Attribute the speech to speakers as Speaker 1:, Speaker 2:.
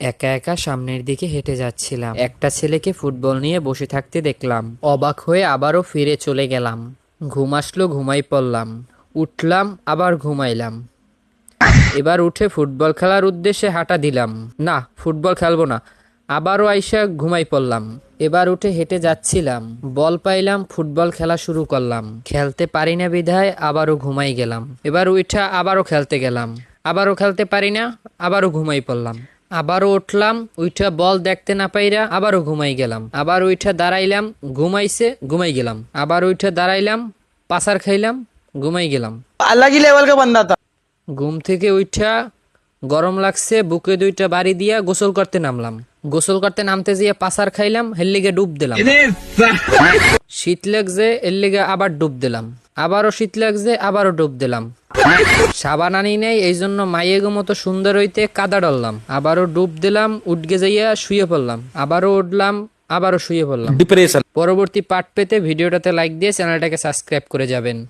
Speaker 1: একা একা সামনের দিকে হেঁটে যাচ্ছিলাম। একটা ছেলেকে ফুটবল নিয়ে বসে থাকতে দেখলাম। অবাক হয়ে আবারও ফিরে চলে গেলাম। ঘুম আসলো, ঘুমাই পড়লাম। উঠলাম, আবার ঘুমাইলাম। এবার উঠে ফুটবল খেলার উদ্দেশ্যে হাঁটা দিলাম। না, ফুটবল খেলবো না। আবারও আইসা ঘুমাই পড়লাম। এবার উঠে হেঁটে যাচ্ছিলাম। বল পাইলাম, ফুটবল খেলা শুরু করলাম। খেলতে পারি না বিধায় আবারও ঘুমাই গেলাম। এবার উঠা আবারও খেলতে গেলাম। আবারও খেলতে পারি না, আবারও ঘুমাই পড়লাম। আবারও উঠলাম, উঠা বল দেখতে না পাইরা আবারও ঘুমাই গেলাম। আবার উঠা দাঁড়াইলাম, ঘুমাইছে, ঘুমাই গেলাম। আবার উঠা দাঁড়াইলাম, পাসার খাইলাম, ঘুমাই গেলাম।
Speaker 2: अलग ही लेवल का बंदा था।
Speaker 1: ঘুম থেকে উঠা গরম লাগছে, বুকে দুইটা বাড়ি দিয়া গোসল করতে নামলাম। গোসল করতে নামতে যেয়ে পাসার খাইলাম, এর লিগে ডুব দিলাম। শীত লাগছে, এর লিগে আবার ডুব দিলাম। আবারও শীত লাগছে, আবারও ডুব দিলাম। সাবান আনি নাই, এই জন্য মাইয়েগো মতো সুন্দর হইতে কাদা ডললাম। আবারও ডুব দিলাম, উঠগে যাইয়া শুয়ে পড়লাম। আবারও উঠলাম, আবারও শুয়ে পড়লাম।
Speaker 2: डिप्रेशन।
Speaker 1: পরবর্তী পার্ট পেতে ভিডিওটাতে লাইক দিয়ে চ্যানেলটাকে সাবস্ক্রাইব করে যাবেন।